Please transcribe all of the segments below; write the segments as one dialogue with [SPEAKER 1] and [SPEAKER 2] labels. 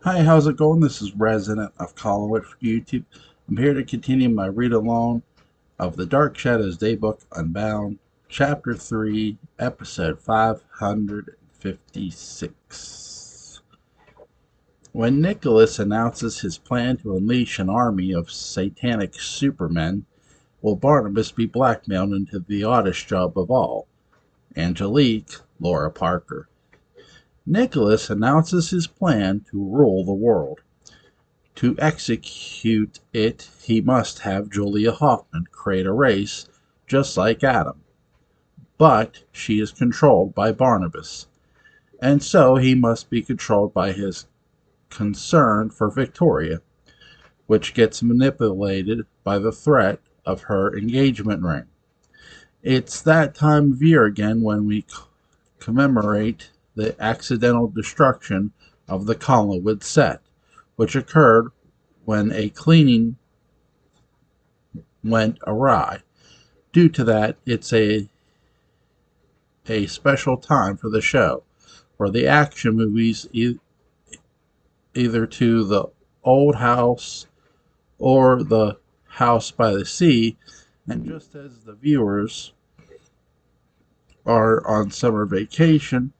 [SPEAKER 1] Hi, how's it going? This is Resident of Collinwood for YouTube. I'm here to continue my read along of The Dark Shadows Daybook Unbound, Chapter 3, Episode 556. When Nicholas announces his plan to unleash an army of satanic supermen, will Barnabas be blackmailed into the oddest job of all? Angelique, Laura Parker. Nicholas announces his plan to rule the world. To execute it, he must have Julia Hoffman create a race just like Adam. But she is controlled by Barnabas, and so he must be controlled by his concern for Victoria, which gets manipulated by the threat of her engagement ring. It's that time of year again when we commemorate the accidental destruction of the Collinwood set, which occurred when a cleaning went awry. Due to that, it's a special time for the show, where the action movies either to the old house or the house by the sea, and just as the viewers are on summer vacation,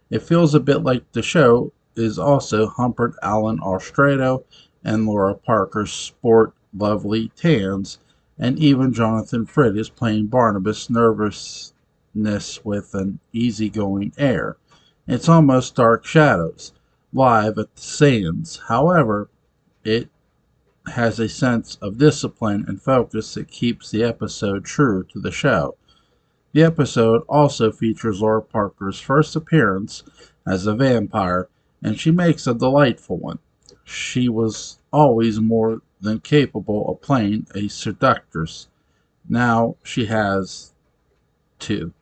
[SPEAKER 1] it feels a bit like the show is also Humpert Allen Ostrato and Laura Parker's sport lovely Tans, and even Jonathan Fridd is playing Barnabas' nervousness with an easygoing air. It's almost Dark Shadows, live at the Sands. However, it has a sense of discipline and focus that keeps the episode true to the show. The episode also features Laura Parker's first appearance as a vampire, and she makes a delightful one. She was always more than capable of playing a seductress. Now she has two.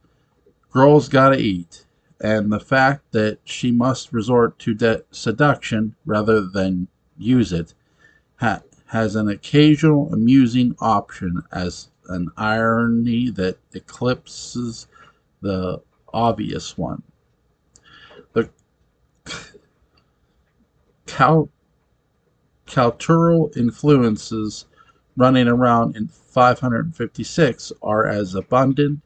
[SPEAKER 1] Girls gotta eat, and the fact that she must resort to seduction rather than use it has an occasional amusing option as an irony that eclipses the obvious one. The cultural influences running around in 556 are as abundant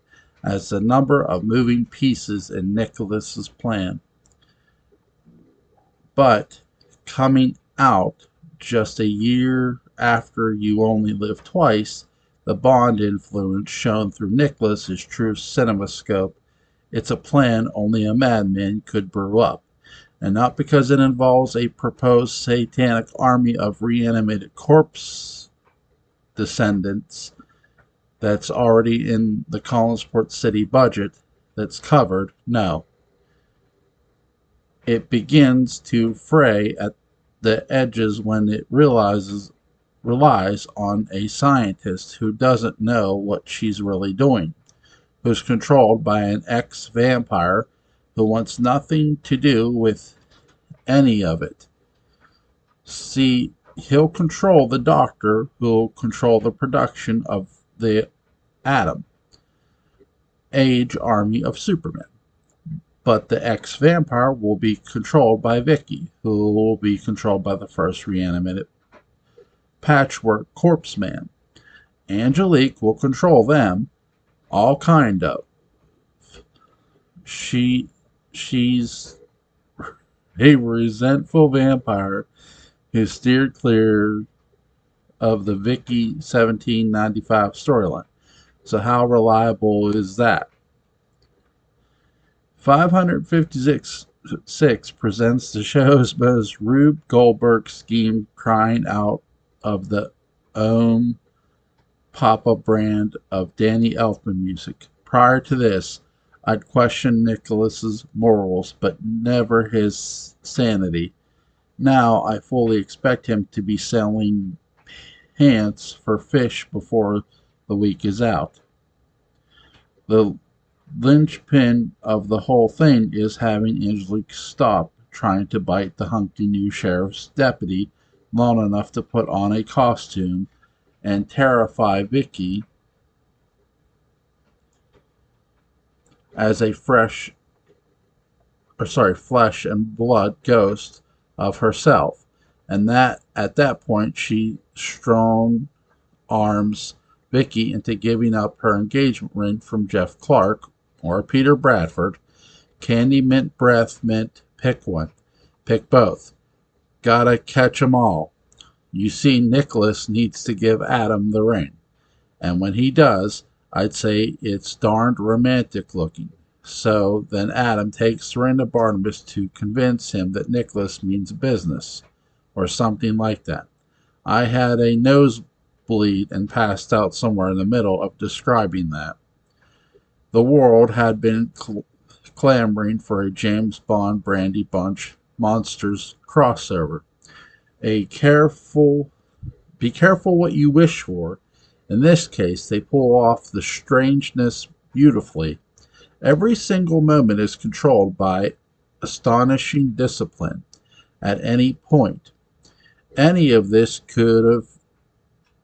[SPEAKER 1] as the number of moving pieces in Nicholas's plan. But coming out just a year after You Only Live Twice, the Bond influence shown through Nicholas's true cinemascope, it's a plan only a madman could brew up, and not because it involves a proposed satanic army of reanimated corpse descendants that's already in the Collinsport City budget that's covered. No. It begins to fray at the edges when it relies on a scientist who doesn't know what she's really doing, who's controlled by an ex-vampire who wants nothing to do with any of it. See, he'll control the doctor who'll control the production of the Atom Age army of Supermen. But the ex-vampire will be controlled by Vicky, who will be controlled by the first reanimated patchwork corpse man. Angelique will control them, all kind of. She's a resentful vampire who steered clear of the Vicky 1795 storyline. So how reliable is that? 556 presents the show's most Rube Goldberg scheme, crying out of the Papa brand of Danny Elfman music. Prior to this, I'd questioned Nicholas's morals, but never his sanity. Now I fully expect him to be selling pants for fish before the week is out. The linchpin of the whole thing is having Angelique stop trying to bite the hunky new sheriff's deputy long enough to put on a costume and terrify Vicky as a flesh and blood ghost of herself. And that at that point she strong arms Vicky into giving up her engagement ring from Jeff Clark or Peter Bradford. Candy, mint, breath, mint, pick one. Pick both. Gotta catch 'em all. You see, Nicholas needs to give Adam the ring. And when he does, I'd say it's darned romantic looking. So then Adam takes the ring to Barnabas to convince him that Nicholas means business, or something like that. I had a nosebleed and passed out somewhere in the middle of describing that. The world had been clamoring for a James Bond Brandy Bunch Monsters crossover. A careful Be careful what you wish for. In this case, they pull off the strangeness beautifully. Every single moment is controlled by astonishing discipline at any point. Any of this could have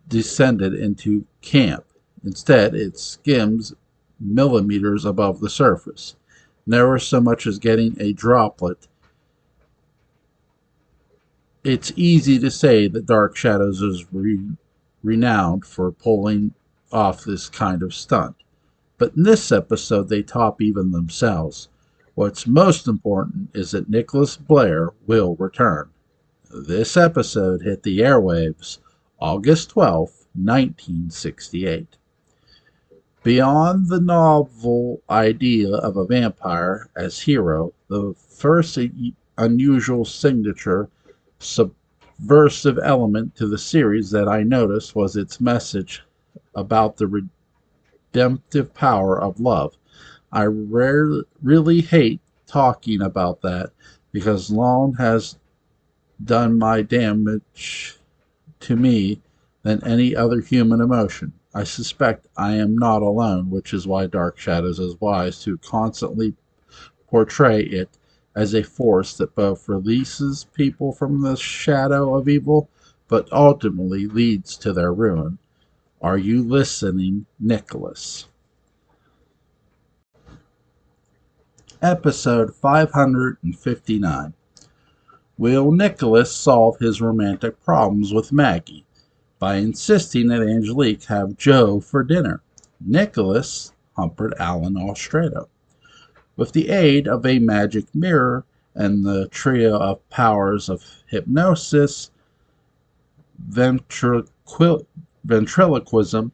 [SPEAKER 1] descended into camp. Instead, it skims millimeters above the surface, never so much as getting a droplet. It's easy to say that Dark Shadows is renowned for pulling off this kind of stunt, but in this episode they top even themselves. What's most important is that Nicholas Blair will return. This episode hit the airwaves August 12, 1968. Beyond the novel idea of a vampire as hero, the first unusual signature subversive element to the series that I noticed was its message about the redemptive power of love. I really hate talking about that because Lone has done more damage to me than any other human emotion. I suspect I am not alone, which is why Dark Shadows is wise to constantly portray it as a force that both releases people from the shadow of evil, but ultimately leads to their ruin. Are you listening, Nicholas? Episode 559. Will Nicholas solve his romantic problems with Maggie by insisting that Angelique have Joe for dinner? Nicholas humpered Alan Alstrado. With the aid of a magic mirror and the trio of powers of hypnosis, ventriloquism,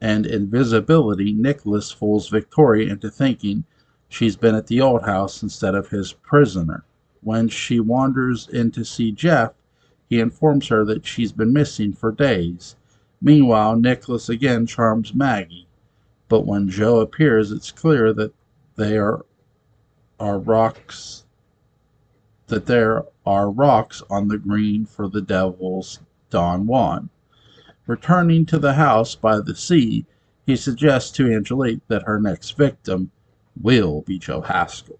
[SPEAKER 1] and invisibility, Nicholas fools Victoria into thinking she's been at the old house instead of his prisoner. When she wanders in to see Jeff, he informs her that she's been missing for days. Meanwhile, Nicholas again charms Maggie, but when Joe appears, it's clear that there are rocks on the green for the devil's Don Juan. Returning to the house by the sea, he suggests to Angelique that her next victim will be Joe Haskell.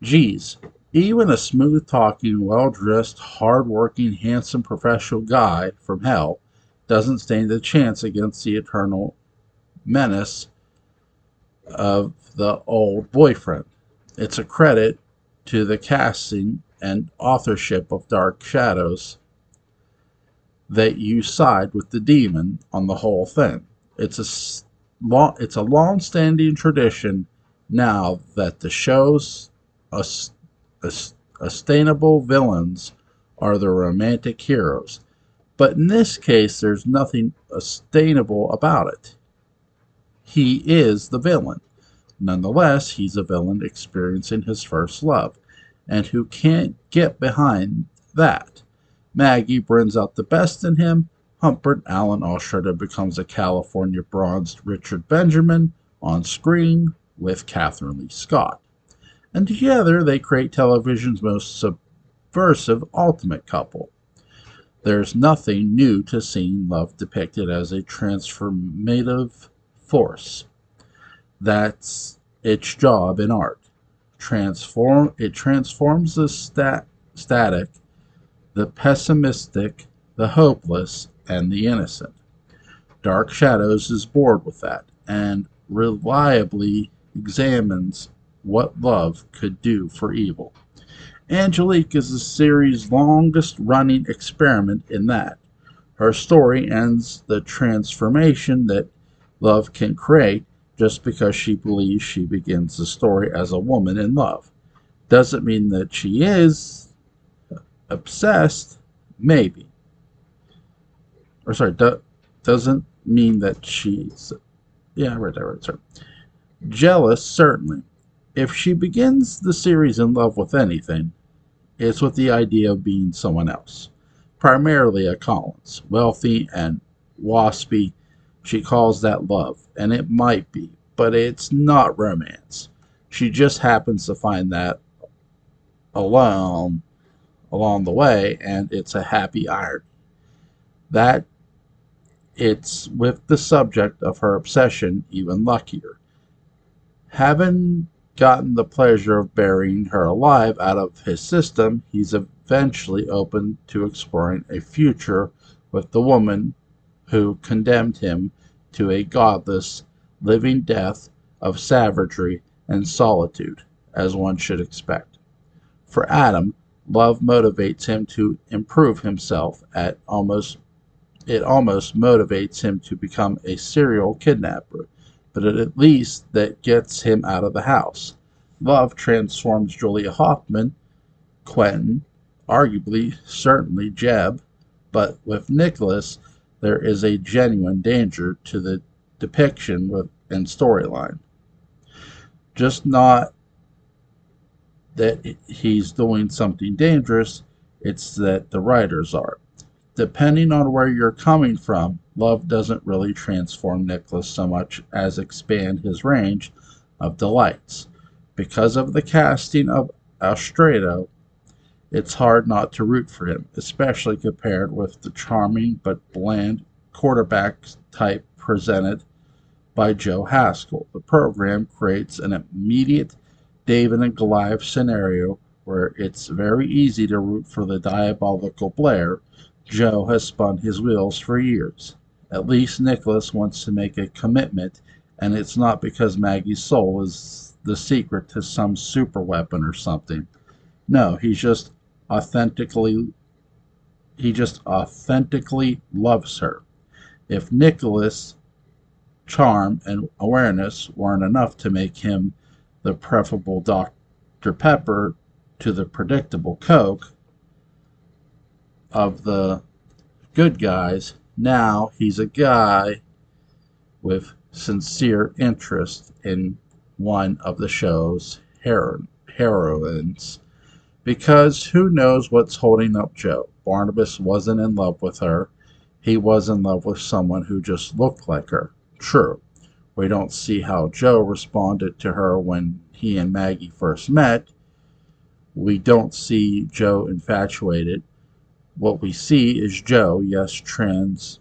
[SPEAKER 1] Geez, even a smooth-talking, well-dressed, hard-working, handsome professional guy from hell doesn't stand a chance against the eternal menace of the old boyfriend. It's a credit to the casting and authorship of Dark Shadows that you side with the demon on the whole thing. It's a long-standing tradition now that the show's sustainable villains are the romantic heroes. But in this case, there's nothing sustainable about it. He is the villain. Nonetheless, he's a villain experiencing his first love. And who can't get behind that? Maggie brings out the best in him. Humpert Alan Alstrada becomes a California bronzed Richard Benjamin on screen with Catherine Lee Scott. And together they create television's most subversive ultimate couple. There's nothing new to seeing love depicted as a transformative force. That's its job in art. It transforms the static the pessimistic, the hopeless, and the innocent. Dark Shadows is bored with that and reliably examines what love could do for evil. Angelique is the series' longest running experiment in that. Her story ends the transformation that love can create just because she believes she begins the story as a woman in love. Doesn't mean that she is obsessed, maybe. Or sorry, doesn't mean that she's, yeah, I read that right, sorry. Jealous, certainly. If she begins the series in love with anything, it's with the idea of being someone else. Primarily a Collins. Wealthy and waspy, she calls that love, and it might be, but it's not romance. She just happens to find that alone along the way, and it's a happy irony. That it's with the subject of her obsession even luckier. Having gotten the pleasure of burying her alive out of his system, he's eventually open to exploring a future with the woman who condemned him to a godless, living death of savagery and solitude, as one should expect. For Adam, love motivates him to improve himself at almost it almost motivates him to become a serial kidnapper, but at least that gets him out of the house. Love transforms Julia Hoffman, Quentin, arguably, certainly Jeb, but with Nicholas, there is a genuine danger to the depiction and storyline. Just not that he's doing something dangerous, it's that the writers are. Depending on where you're coming from, love doesn't really transform Nicholas so much as expand his range of delights. Because of the casting of Alstrado, it's hard not to root for him, especially compared with the charming but bland quarterback type presented by Joe Haskell. The program creates an immediate David and Goliath scenario where it's very easy to root for the diabolical Blair. Joe has spun his wheels for years. At least Nicholas wants to make a commitment, and it's not because Maggie's soul is the secret to some super weapon or something. No, he just authentically loves her. If Nicholas' charm and awareness weren't enough to make him the preferable Dr. Pepper to the predictable Coke of the good guys, now he's a guy with sincere interest in one of the show's heroines. Because who knows what's holding up Joe? Barnabas wasn't in love with her. He was in love with someone who just looked like her. True, we don't see how Joe responded to her when he and Maggie first met. We don't see Joe infatuated. What we see is Joe, yes, traumatized,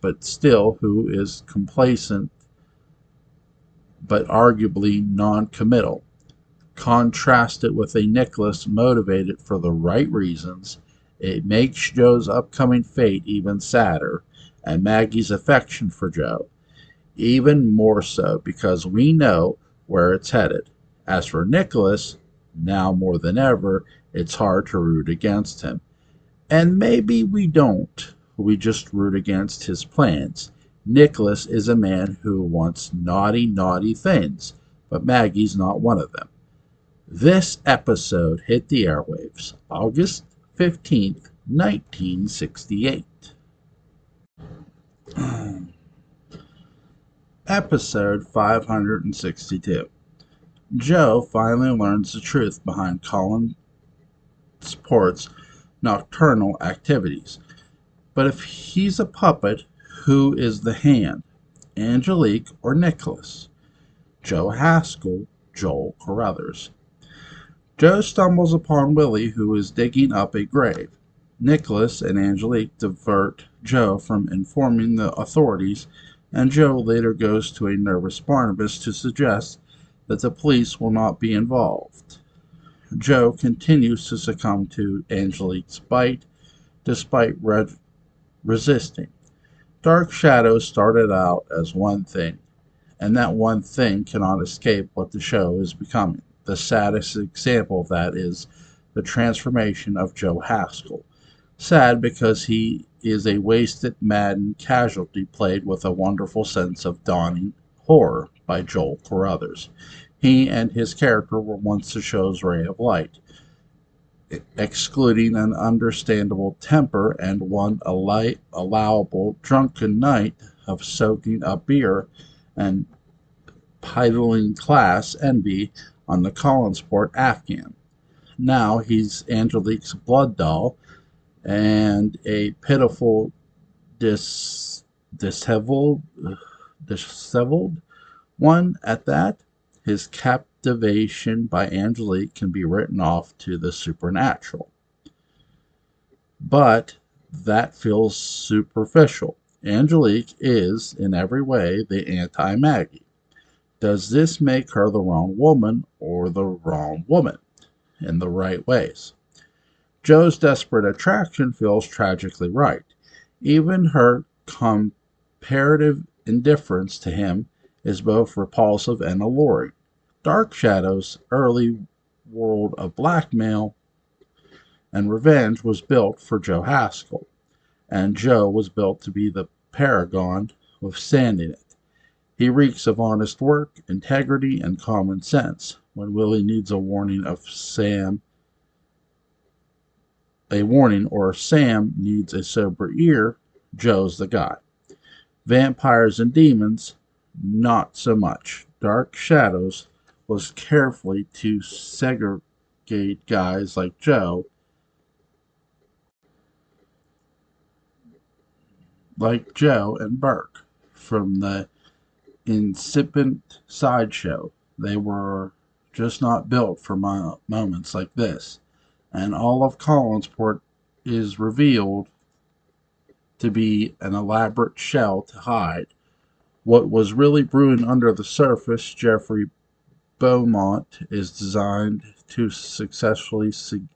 [SPEAKER 1] but still who is complacent but arguably non-committal. Contrast it with a Nicholas motivated for the right reasons. It makes Joe's upcoming fate even sadder, and Maggie's affection for Joe even more so because we know where it's headed. As for Nicholas, now more than ever, it's hard to root against him. And maybe we don't. We just root against his plans. Nicholas is a man who wants naughty, naughty things, but Maggie's not one of them. This episode hit the airwaves August 15th, 1968. Episode 562. Joe finally learns the truth behind Colin Port's nocturnal activities. But if he's a puppet, who is the hand? Angelique or Nicholas? Joe Haskell, Joel Carruthers. Joe stumbles upon Willie, who is digging up a grave. Nicholas and Angelique divert Joe from informing the authorities, and Joe later goes to a nervous Barnabas to suggest that the police will not be involved. Joe continues to succumb to Angelique's bite despite resisting. Dark Shadows started out as one thing, and that one thing cannot escape what the show is becoming. The saddest example of that is the transformation of Joe Haskell. Sad because he is a wasted, maddened casualty played with a wonderful sense of dawning horror by Joel Carruthers. He and his character were once the show's ray of light, excluding an understandable temper and one allowable drunken night of soaking up beer and piling class envy on the Collinsport Afghan. Now he's Angelique's blood doll and a pitiful, disheveled, disheveled one at that. His captivation by Angelique can be written off to the supernatural. But that feels superficial. Angelique is, in every way, the anti Maggie. Does this make her the wrong woman or the wrong woman in the right ways? Joe's desperate attraction feels tragically right. Even her comparative indifference to him is both repulsive and alluring. Dark Shadow's early world of blackmail and revenge was built for Joe Haskell, and Joe was built to be the paragon withstanding it. He reeks of honest work, integrity, and common sense. When Willie needs a warning, or Sam needs a sober ear, Joe's the guy. Vampires and demons, not so much. Dark Shadows was carefully to segregate guys like Joe and Burke from the incipient sideshow. They were just not built for moments like this. And all of Collinsport is revealed to be an elaborate shell to hide what was really brewing under the surface. Jeffrey Beaumont is designed to successfully siege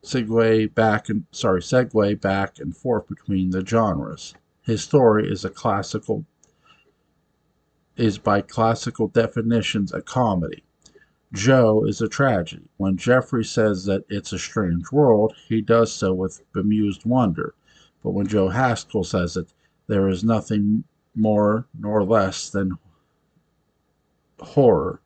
[SPEAKER 1] segue back and forth between the genres. His story is by classical definitions a comedy. Joe is a tragedy. When Jeffrey says that it's a strange world, he does so with bemused wonder. But when Joe Haskell says it, there is nothing more nor less than horror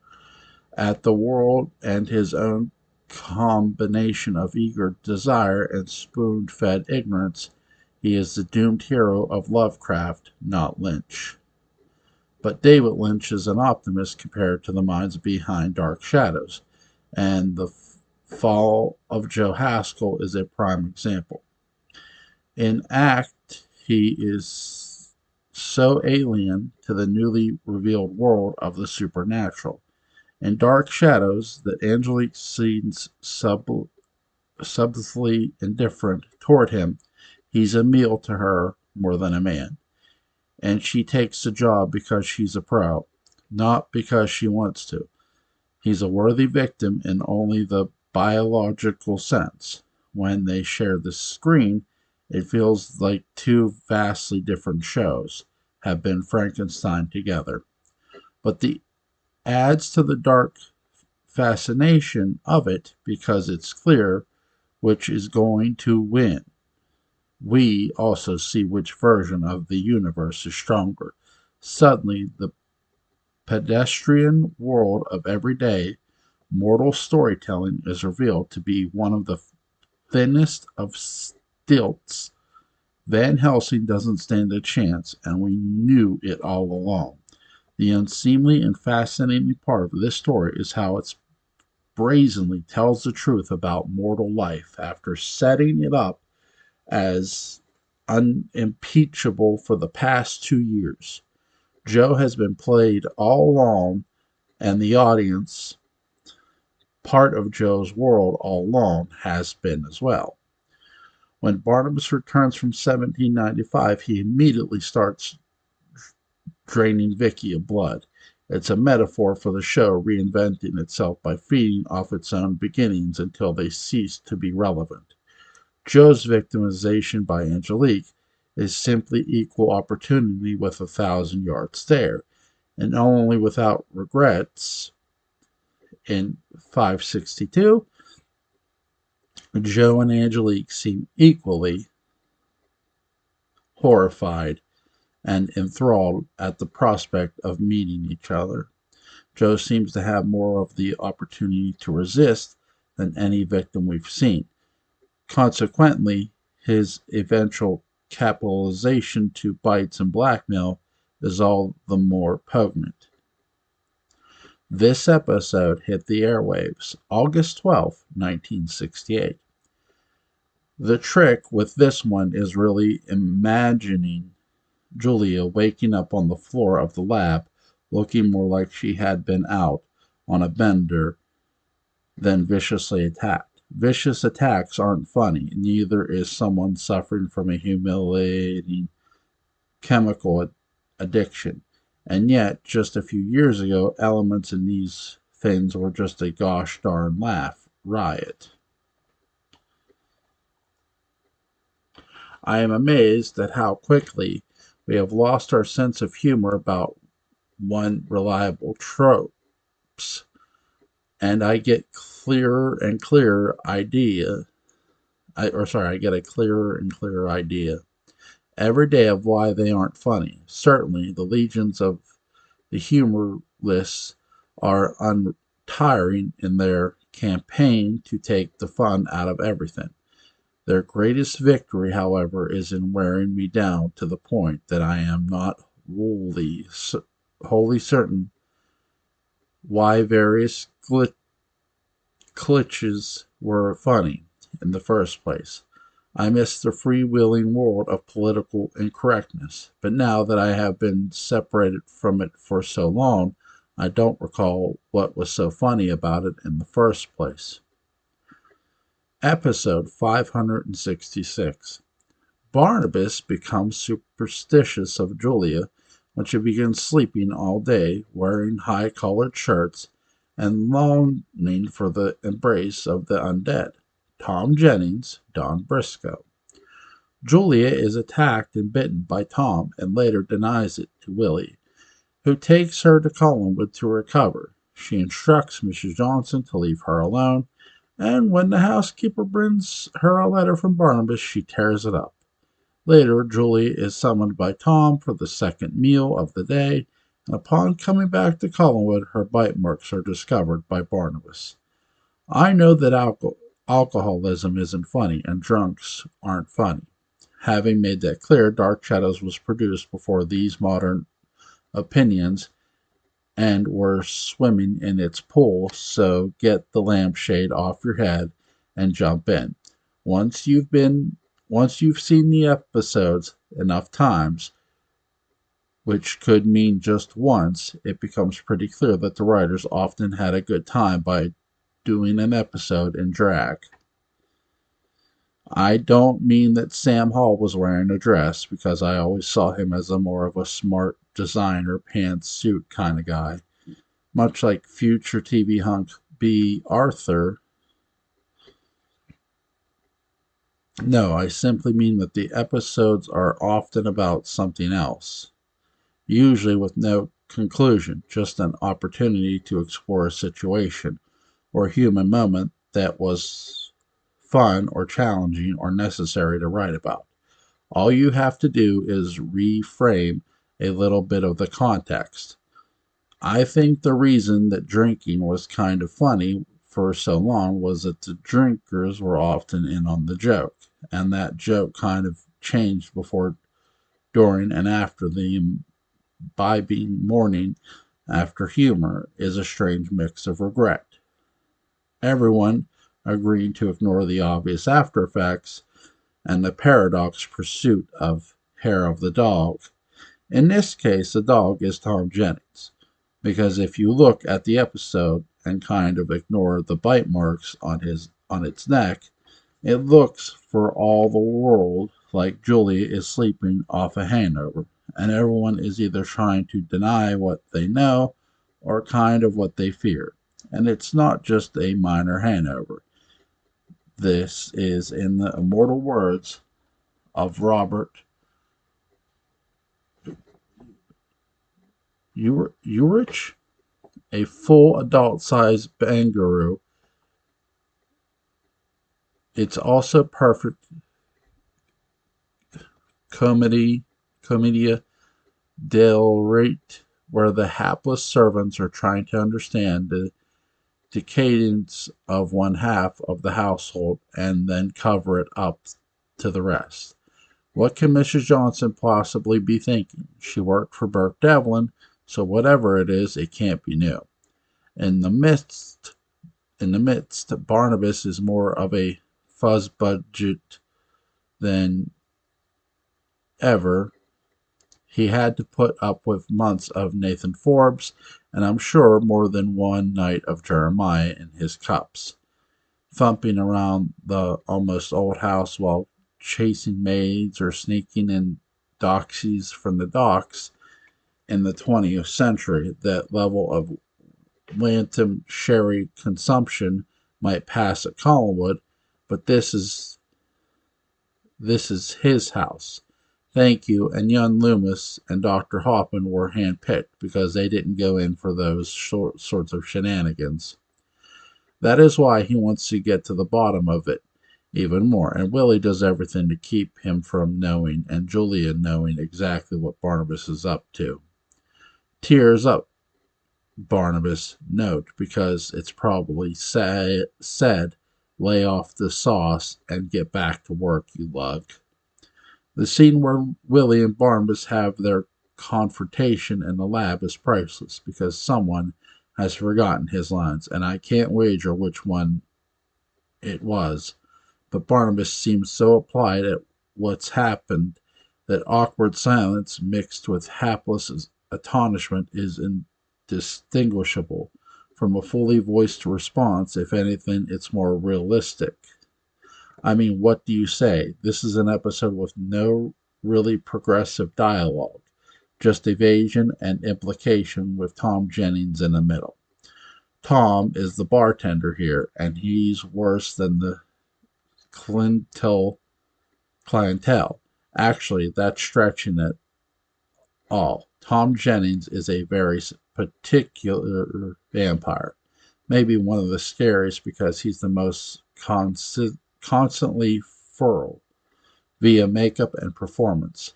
[SPEAKER 1] at the world and his own combination of eager desire and spoon-fed ignorance. He is the doomed hero of Lovecraft, not Lynch. But David Lynch is an optimist compared to the minds behind Dark Shadows, and the fall of Joe Haskell is a prime example. In Act, he is so alien to the newly revealed world of the supernatural. In Dark Shadows, that Angelique seems subtly indifferent toward him. He's a meal to her more than a man. And she takes the job because she's a pro, not because she wants to. He's a worthy victim in only the biological sense. When they share the screen, it feels like two vastly different shows have been Frankenstein together. But the adds to the dark fascination of it because it's clear which is going to win. We also see which version of the universe is stronger. Suddenly, the pedestrian world of everyday mortal storytelling is revealed to be one of the thinnest of stilts. Van Helsing doesn't stand a chance, and we knew it all along. The unseemly and fascinating part of this story is how it brazenly tells the truth about mortal life after setting it up as unimpeachable for the past 2 years. Joe has been played all along, and the audience, part of Joe's world all along, has been as well. When Barnabas returns from 1795, he immediately starts draining Vicky of blood. It's a metaphor for the show reinventing itself by feeding off its own beginnings until they cease to be relevant. Joe's victimization by Angelique is simply equal opportunity with a 1,000-yard stare, and only without regrets. In 562, Joe and Angelique seem equally horrified and enthralled at the prospect of meeting each other. Joe seems to have more of the opportunity to resist than any victim we've seen. Consequently, his eventual capitalization to bites and blackmail is all the more poignant. This episode hit the airwaves August 12, 1968. The trick with this one is really imagining Julia waking up on the floor of the lab looking more like she had been out on a bender than viciously attacked. Vicious attacks aren't funny, neither is someone suffering from a humiliating chemical addiction. And yet, just a few years ago, elements in these things were just a gosh darn laugh riot. I am amazed at how quickly we have lost our sense of humor about one reliable tropes, and I get clearer and clearer idea. I get a clearer and clearer idea every day of why they aren't funny. Certainly, the legions of the humorless are untiring in their campaign to take the fun out of everything. Their greatest victory, however, is in wearing me down to the point that I am not wholly certain why various glitches were funny in the first place. I miss the freewheeling world of political incorrectness, but now that I have been separated from it for so long, I don't recall what was so funny about it in the first place. Episode 566. Barnabas becomes superstitious of Julia when she begins sleeping all day, wearing high-collared shirts, and longing for the embrace of the undead. Tom Jennings, Don Briscoe. Julia is attacked and bitten by Tom and later denies it to Willie, who takes her to Collinwood to recover. She instructs Mrs. Johnson to leave her alone, and when the housekeeper brings her a letter from Barnabas, she tears it up. Later, Julia is summoned by Tom for the second meal of the day, and upon coming back to Collinwood, her bite marks are discovered by Barnabas. I know that alcoholism isn't funny, and drunks aren't funny. Having made that clear, Dark Shadows was produced before these modern opinions and were swimming in its pool, so get the lampshade off your head and jump in. Once you've seen the episodes enough times, which could mean just once, it becomes pretty clear that the writers often had a good time by doing an episode in drag. I don't mean that Sam Hall was wearing a dress, because I always saw him as a more of a smart designer pantsuit kind of guy, much like future TV hunk B. Arthur. No, I simply mean that the episodes are often about something else, usually with no conclusion, just an opportunity to explore a situation or human moment that was fun or challenging or necessary to write about. All you have to do is reframe a little bit of the context. I think the reason that drinking was kind of funny for so long was that the drinkers were often in on the joke, and that joke kind of changed before, during, and after the imbibing morning after humor is a strange mix of regret. Everyone agreeing to ignore the obvious after effects and the paradox pursuit of hair of the dog. In this case, the dog is Tom Jennings, because if you look at the episode and kind of ignore the bite marks on its neck, it looks for all the world like Julia is sleeping off a hangover, and everyone is either trying to deny what they know are kind of what they feared. And it's not just a minor hangover. This is, in the immortal words of Robert Urich, a full adult-sized kangaroo. It's also perfect commedia dell'arte, where the hapless servants are trying to understand the decadence of one half of the household and then cover it up to the rest. What can Mrs. Johnson possibly be thinking? She worked for Burke Devlin, so whatever it is, it can't be new. In the midst, Barnabas is more of a fuzz budget than ever. He had to put up with months of Nathan Forbes, and I'm sure more than one night of Jeremiah in his cups, thumping around the almost old house while chasing maids or sneaking in doxies from the docks. In the 20th century, that level of Lantham sherry consumption might pass at Collinwood, but this is his house. Thank you, and young Loomis and Dr. Hoffman were handpicked because they didn't go in for those sorts of shenanigans. That is why he wants to get to the bottom of it even more, and Willie does everything to keep him from knowing and Julian knowing exactly what Barnabas is up to. Tears up, Barnabas, note, because it's probably said, lay off the sauce and get back to work, you lug. The scene where Willie and Barnabas have their confrontation in the lab is priceless because someone has forgotten his lines, and I can't wager which one it was. But Barnabas seems so applied at what's happened that awkward silence mixed with hapless astonishment is indistinguishable from a fully voiced response. If anything, it's more realistic. I mean, what do you say? This is an episode with no really progressive dialogue, just evasion and implication with Tom Jennings in the middle. Tom is the bartender here, and he's worse than the clientele. Actually, that's stretching it all. Tom Jennings is a very particular vampire, maybe one of the scariest because he's the most constantly feral via makeup and performance.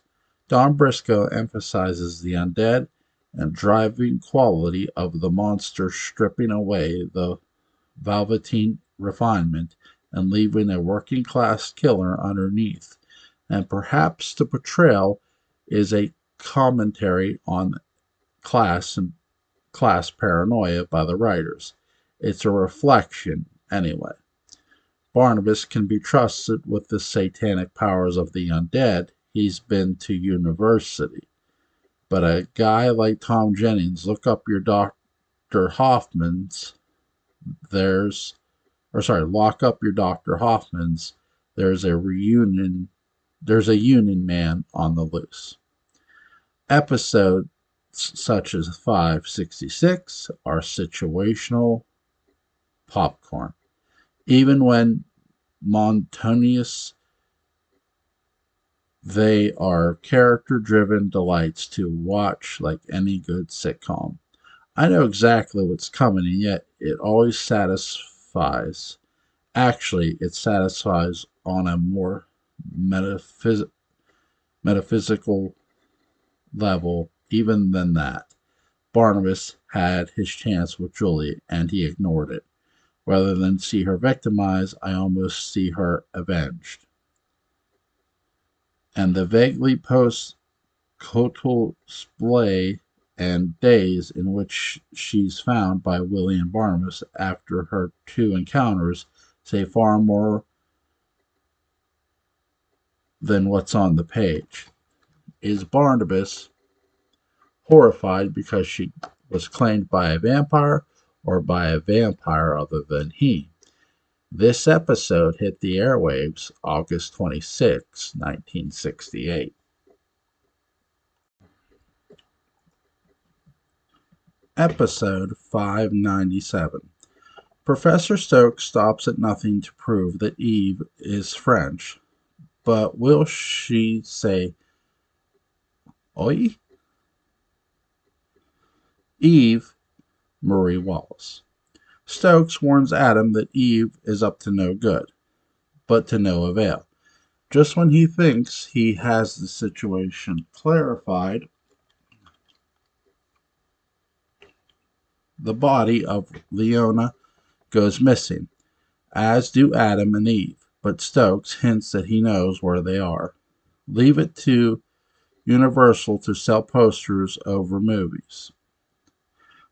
[SPEAKER 1] Don Briscoe emphasizes the undead and driving quality of the monster, stripping away the velveteen refinement and leaving a working class killer underneath. And perhaps the portrayal is a commentary on class and class paranoia by the writers. It's a reflection, anyway. Barnabas can be trusted with the satanic powers of the undead. He's been to university. But a guy like Tom Jennings, look up your Dr. Hoffman's, there's, lock up your Dr. Hoffman's, there's a union man on the loose. Episodes such as 566 are situational popcorn. Even when monotonous, they are character-driven delights to watch like any good sitcom. I know exactly what's coming, and yet it always satisfies. Actually, it satisfies on a more metaphysical level even than that. Barnabas had his chance with Julie, and he ignored it. Rather than see her victimized, I almost see her avenged. And the vaguely post-coital splay and days in which she's found by Willie and Barnabas after her two encounters say far more than what's on the page. Is Barnabas horrified because she was claimed by a vampire or by a vampire other than he? This episode hit the airwaves August 26, 1968. Episode 597. Professor Stokes stops at nothing to prove that Eve is French, but will she say "Oi"? Eve, Marie Wallace. Stokes warns Adam that Eve is up to no good, but to no avail. Just when he thinks he has the situation clarified, the body of Leona goes missing, as do Adam and Eve, but Stokes hints that he knows where they are. Leave it to Universal to sell posters over movies.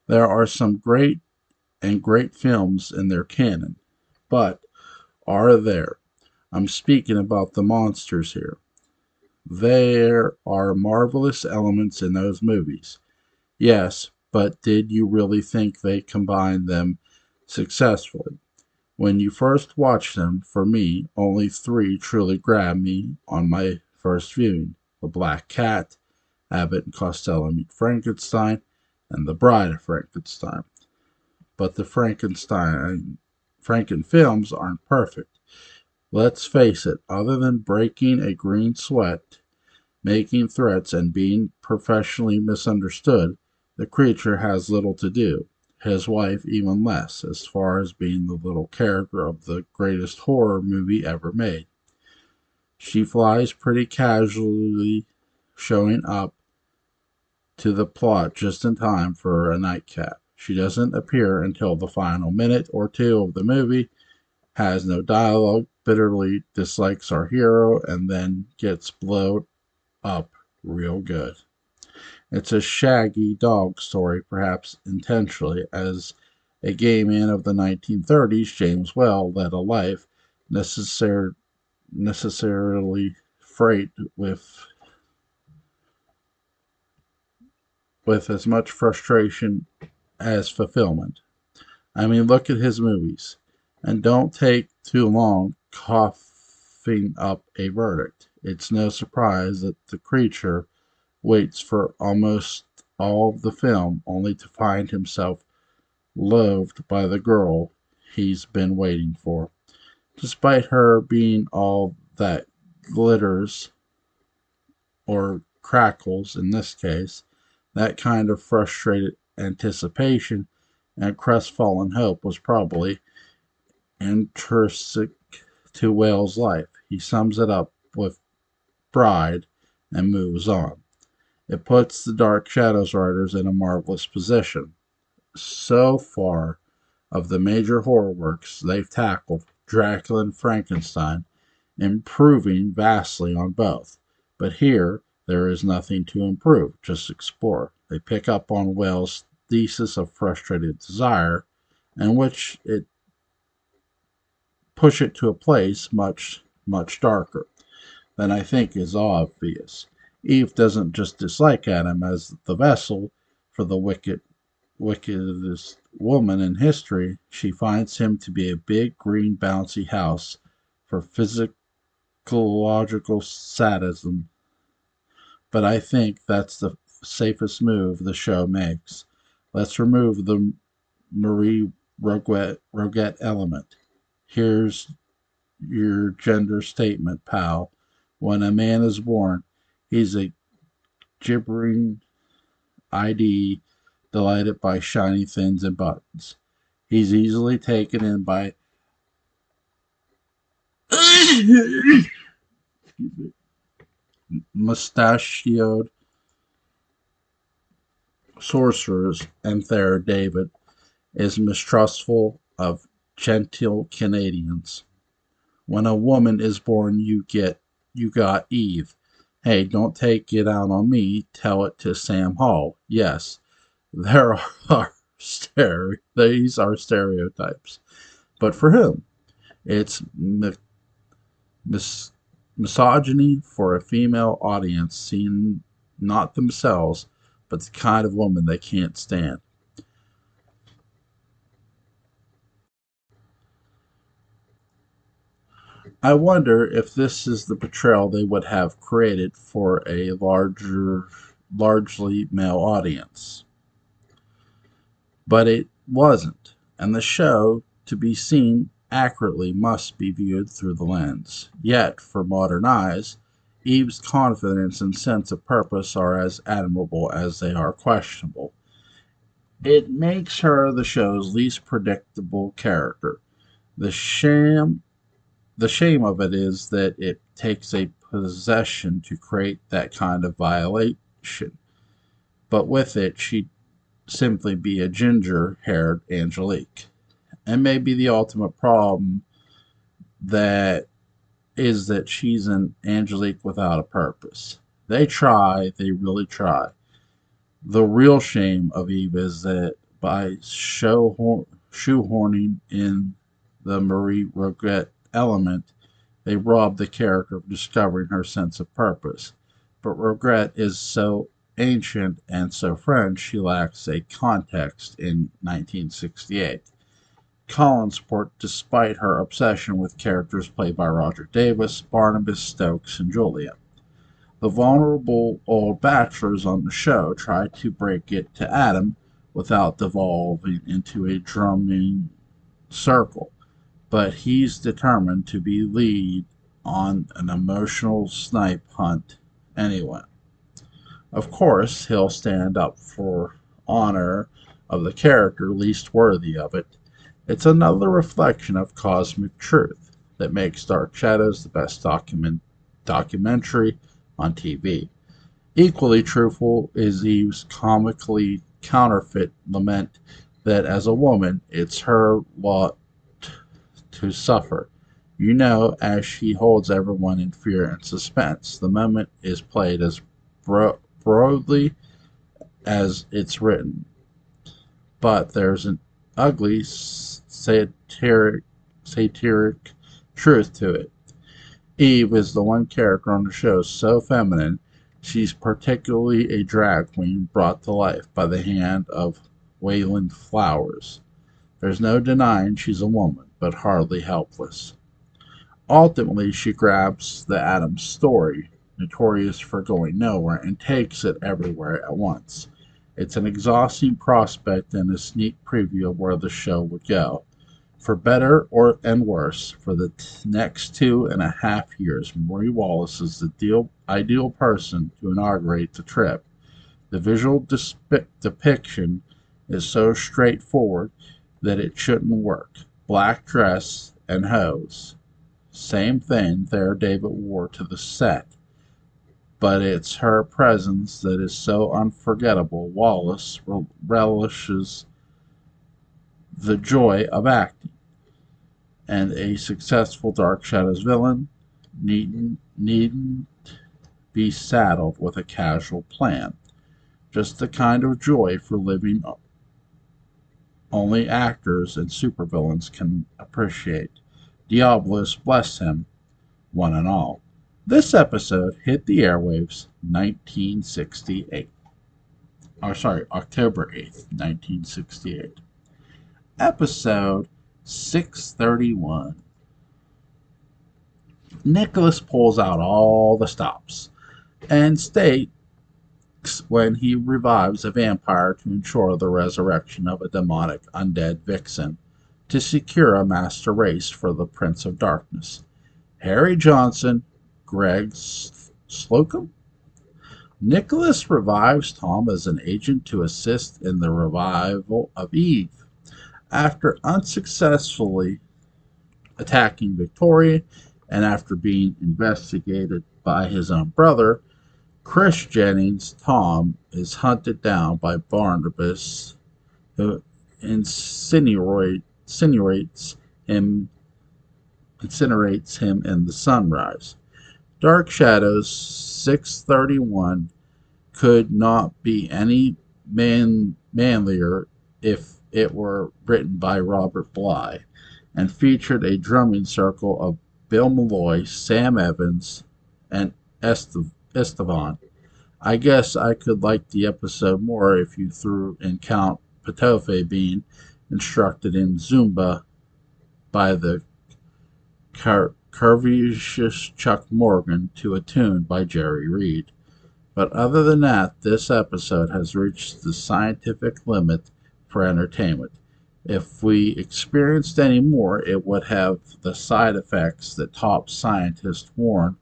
[SPEAKER 1] There are some great films in their canon, but are there? I'm speaking about the monsters here. There are marvelous elements in those movies. Yes, but did you really think they combined them successfully? When you first watched them, for me, only three truly grabbed me on my first viewing: The Black Cat, Abbott and Costello Meet Frankenstein, and The Bride of Frankenstein. But the Franken films aren't perfect. Let's face it, other than breaking a green sweat, making threats, and being professionally misunderstood, the creature has little to do. His wife even less, as far as being the little character of the greatest horror movie ever made. She flies pretty casually, showing up to the plot just in time for a nightcap. She doesn't appear until the final minute or two of the movie, has no dialogue, bitterly dislikes our hero, and then gets blown up real good. It's a shaggy dog story, perhaps intentionally, as a gay man of the 1930s, James Well led a life necessar- necessarily freight with as much frustration as fulfillment. I mean, look at his movies. And don't take too long coughing up a verdict. It's no surprise that the creature waits for almost all of the film only to find himself loved by the girl he's been waiting for. Despite her being all that glitters, or crackles in this case, that kind of frustrated anticipation and crestfallen hope was probably intrinsic to Whale's life. He sums it up with pride and moves on. It puts the Dark Shadows writers in a marvelous position. So far, of the major horror works they've tackled, Dracula and Frankenstein, improving vastly on both. But here, there is nothing to improve, just explore. They pick up on Welles' thesis of frustrated desire, in which it push it to a place much, much darker than I think is obvious. Eve doesn't just dislike Adam as the vessel for the wickedest woman in history. She finds him to be a big, green, bouncy house for physiological sadism. But I think that's the safest move the show makes. Let's remove the Marie Roget element. Here's your gender statement, pal. When a man is born, he's a gibbering ID delighted by shiny things and buttons. He's easily taken in by mustachioed sorcerers, and Thayer David is mistrustful of genteel Canadians. When a woman is born, you got Eve. Hey, don't take it out on me. Tell it to Sam Hall. Yes, there are these are stereotypes, but for whom? It's mis- misogyny for a female audience seeing not themselves, but the kind of woman they can't stand. I wonder if this is the portrayal they would have created for a largely male audience. But it wasn't, and the show, to be seen accurately, must be viewed through the lens. Yet, for modern eyes, Eve's confidence and sense of purpose are as admirable as they are questionable. It makes her the show's least predictable character. The sham the shame of it is that it takes a possession to create that kind of violation. But with it, she'd simply be a ginger haired Angelique. And maybe the ultimate problem that is that she's an Angelique without a purpose. They really try. The real shame of Eve is that by shoehorning in the Marie Regret element, they rob the character of discovering her sense of purpose. But regret is so ancient and so French, she lacks a context in 1968. Collinsport, despite her obsession with characters played by Roger Davis, Barnabas Stokes, and Julia. The vulnerable old bachelors on the show try to break it to Adam without devolving into a drumming circle, but he's determined to be lead on an emotional snipe hunt anyway. Of course, he'll stand up for honor of the character least worthy of it. It's another reflection of cosmic truth that makes Dark Shadows the best documentary on TV. Equally truthful is Eve's comically counterfeit lament that as a woman, it's her lot to suffer. As she holds everyone in fear and suspense. The moment is played as broadly as it's written, but there's an ugly satiric truth to it. Eve is the one character on the show so feminine, she's particularly a drag queen brought to life by the hand of Wayland Flowers. There's no denying she's a woman, but hardly helpless. Ultimately, she grabs the Adams story, notorious for going nowhere, and takes it everywhere at once. It's an exhausting prospect and a sneak preview of where the show would go. For better and worse, for the next 2.5 years, Marie Wallace is the ideal person to inaugurate the trip. The visual depiction is so straightforward that it shouldn't work. Black dress and hose. Same thing there David wore to the set. But it's her presence that is so unforgettable. Wallace relishes the joy of acting, and a successful Dark Shadows villain needn't be saddled with a casual plan. Just the kind of joy for living only actors and supervillains can appreciate. Diabolus bless him, one and all. This episode hit the airwaves 1968. October 8th, 1968. Episode 631. Nicholas pulls out all the stops and states when he revives a vampire to ensure the resurrection of a demonic undead vixen to secure a master race for the Prince of Darkness. Harry Johnson, Greg Slocum. Nicholas revives Tom as an agent to assist in the revival of Eve. After unsuccessfully attacking Victoria and after being investigated by his own brother, Chris Jennings, Tom is hunted down by Barnabas, who incinerates him in the sunrise. Dark Shadows 631 could not be any manlier if it were written by Robert Bly and featured a drumming circle of Bill Malloy, Sam Evans, and Estevan. I guess I could like the episode more if you threw in Count Patofe being instructed in Zumba by the curvaceous Chuck Morgan to a tune by Jerry Reed. But other than that, this episode has reached the scientific limit for entertainment. If we experienced any more, it would have the side effects that top scientists warn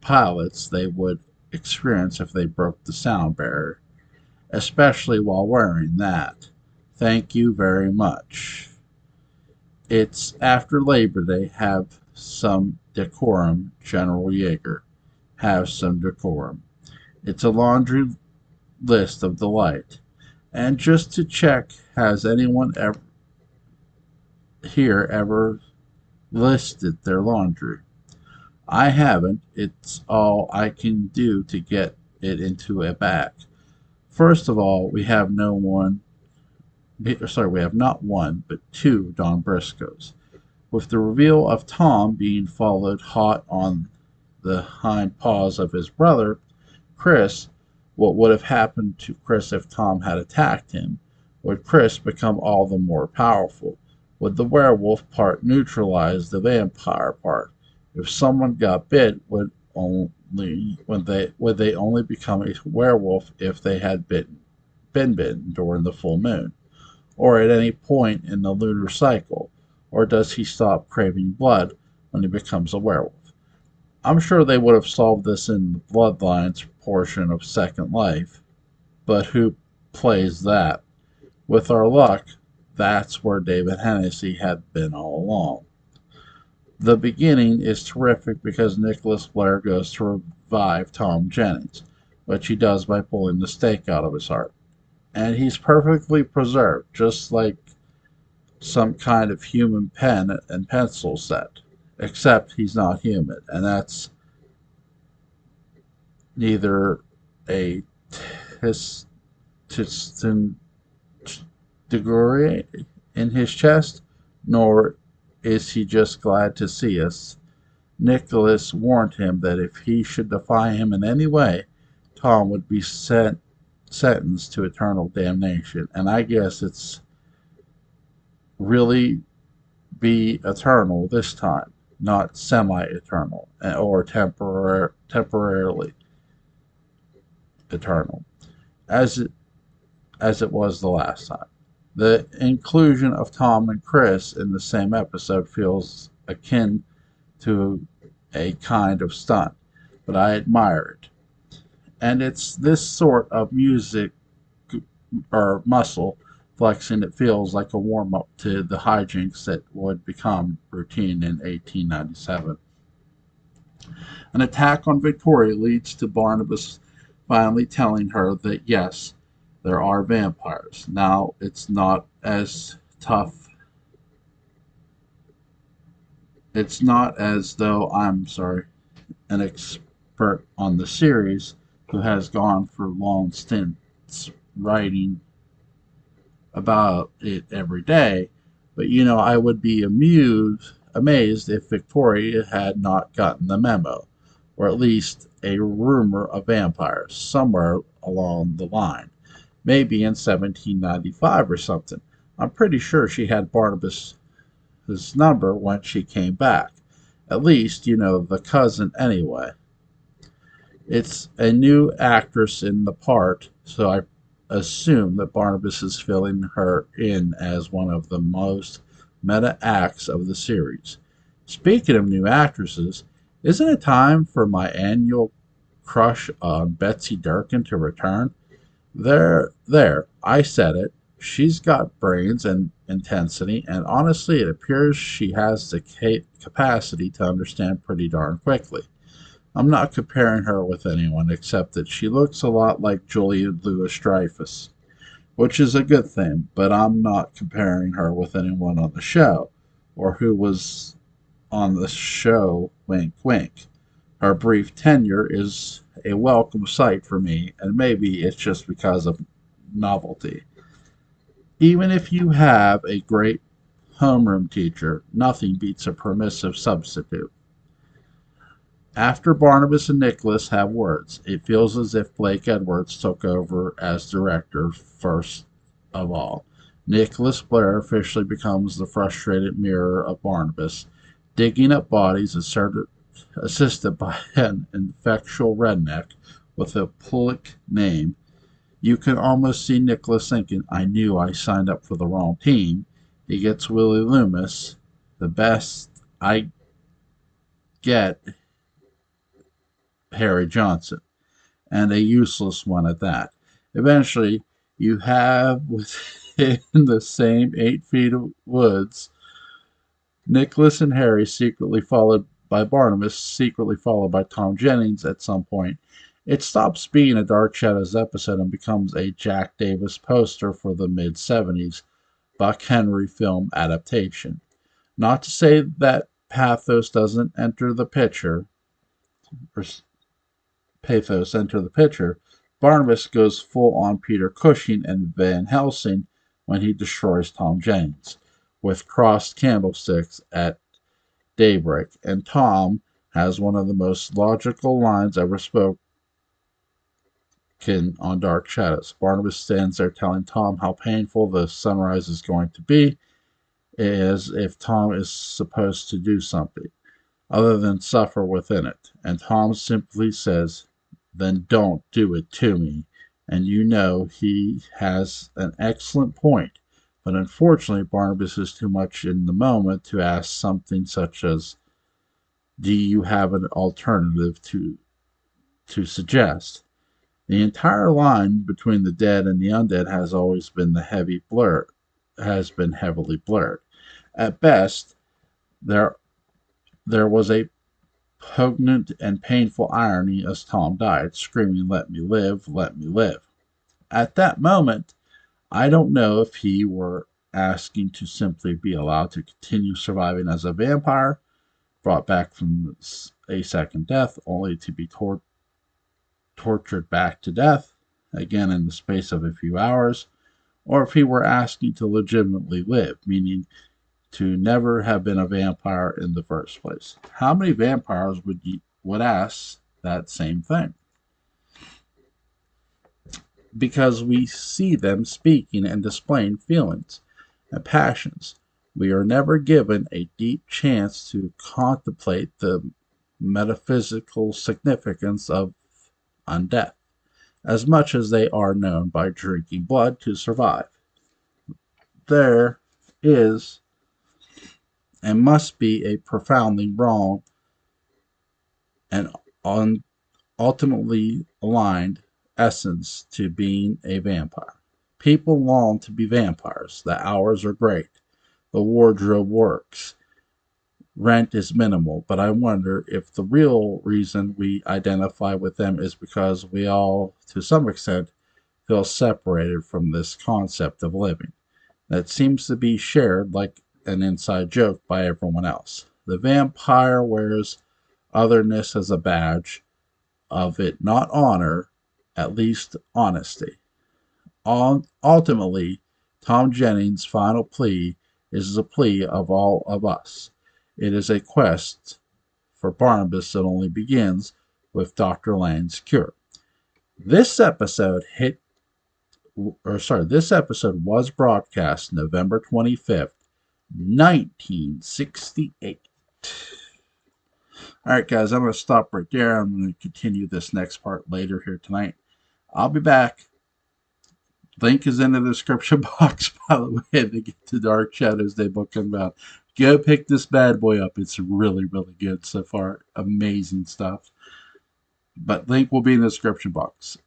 [SPEAKER 1] pilots they would experience if they broke the sound barrier, especially while wearing that. Thank you very much. It's after Labor Day. Have some decorum, General Yeager. Have some decorum. It's a laundry list of delight. And just to check, has anyone ever listed their laundry? I haven't. It's all I can do to get it into a bag. First of all, we have not one, but two Don Briscoes. With the reveal of Tom being followed hot on the hind paws of his brother, Chris, what would have happened to Chris if Tom had attacked him? Would Chris become all the more powerful? Would the werewolf part neutralize the vampire part? If someone got bit, would they only become a werewolf if they had been bitten during the full moon, or at any point in the lunar cycle? Or does he stop craving blood when he becomes a werewolf? I'm sure they would have solved this in the Bloodlines portion of Second Life, but who plays that? With our luck, that's where David Hennessy had been all along. The beginning is terrific because Nicholas Blair goes to revive Tom Jennings, which he does by pulling the stake out of his heart. And he's perfectly preserved, just like some kind of human pen and pencil set. Except he's not human, and that's neither a tistin degree in his chest, nor is he just glad to see us. Nicholas warned him that if he should defy him in any way, Tom would be sentenced to eternal damnation. And I guess it's really be eternal this time, not semi-eternal or temporarily eternal, as it was the last time. The inclusion of Tom and Chris in the same episode feels akin to a kind of stunt, but I admire it. And it's this sort of music or muscle flexing that feels like a warm up to the hijinks that would become routine in 1897. An attack on Victoria leads to Barnabas finally telling her that yes, there are vampires. Now it's not as tough. It's not as though an expert on the series who has gone for long stints writing about it every day, but I would be amazed if Victoria had not gotten the memo, or at least a rumor of vampires somewhere along the line, maybe in 1795 or something. I'm pretty sure she had Barnabas' number when she came back. At least, the cousin anyway. It's a new actress in the part, so I assume that Barnabas is filling her in as one of the most meta acts of the series. Speaking of new actresses, isn't it time for my annual crush on Betsy Durkin to return? There, I said it. She's got brains and intensity, and honestly, it appears she has the capacity to understand pretty darn quickly. I'm not comparing her with anyone except that she looks a lot like Julia Louis-Dreyfus, which is a good thing, but I'm not comparing her with anyone on the show, or who was on the show, wink wink. Her brief tenure is a welcome sight for me, and maybe it's just because of novelty. Even if you have a great homeroom teacher, nothing beats a permissive substitute. After Barnabas and Nicholas have words, it feels as if Blake Edwards took over as director first of all. Nicholas Blair officially becomes the frustrated mirror of Barnabas, digging up bodies assisted by an infectious redneck with a Pullic name. You can almost see Nicholas thinking, I knew I signed up for the wrong team. He gets Willie Loomis. The best I get, Harry Johnson, and a useless one at that. Eventually, you have within the same 8 feet of woods, Nicholas and Harry secretly followed by Barnabas, secretly followed by Tom Jennings at some point. It stops being a Dark Shadows episode and becomes a Jack Davis poster for the mid 70s Buck Henry film adaptation. Not to say that pathos doesn't enter the picture, or pathos enter the picture. Barnabas goes full on Peter Cushing and Van Helsing when he destroys Tom Jennings with crossed candlesticks at daybreak, and Tom has one of the most logical lines ever spoken on Dark Shadows. Barnabas stands there telling Tom how painful the sunrise is going to be, as if Tom is supposed to do something other than suffer within it. And Tom simply says, then don't do it to me. And you know he has an excellent point. But unfortunately, Barnabas is too much in the moment to ask something such as, do you have an alternative to suggest? The entire line between the dead and the undead has always been heavily blurred. At best, there there was a poignant and painful irony as Tom died, screaming, let me live, let me live. At that moment, I don't know if he were asking to simply be allowed to continue surviving as a vampire, brought back from a second death, only to be tortured back to death, again in the space of a few hours, or if he were asking to legitimately live, meaning to never have been a vampire in the first place. How many vampires would ask that same thing? Because we see them speaking and displaying feelings and passions. We are never given a deep chance to contemplate the metaphysical significance of undeath, as much as they are known by drinking blood to survive. There is and must be a profoundly wrong and ultimately aligned essence to being a vampire. People long to be vampires. The hours are great. The wardrobe works. Rent is minimal, but I wonder if the real reason we identify with them is because we all, to some extent, feel separated from this concept of living that seems to be shared like an inside joke by everyone else. The vampire wears otherness as a badge of it not honor, at least honesty. Ultimately, Tom Jennings' final plea is the plea of all of us. It is a quest for Barnabas that only begins with Dr. Lane's cure. This episode this episode was broadcast November 25th, 1968. All right, guys, I'm going to stop right there. I'm going to continue this next part later here tonight. I'll be back. Link is in the description box, by the way, to get to Dark Shadows Daybook UnBound. Go pick this bad boy up. It's really, really good so far. Amazing stuff. But link will be in the description box.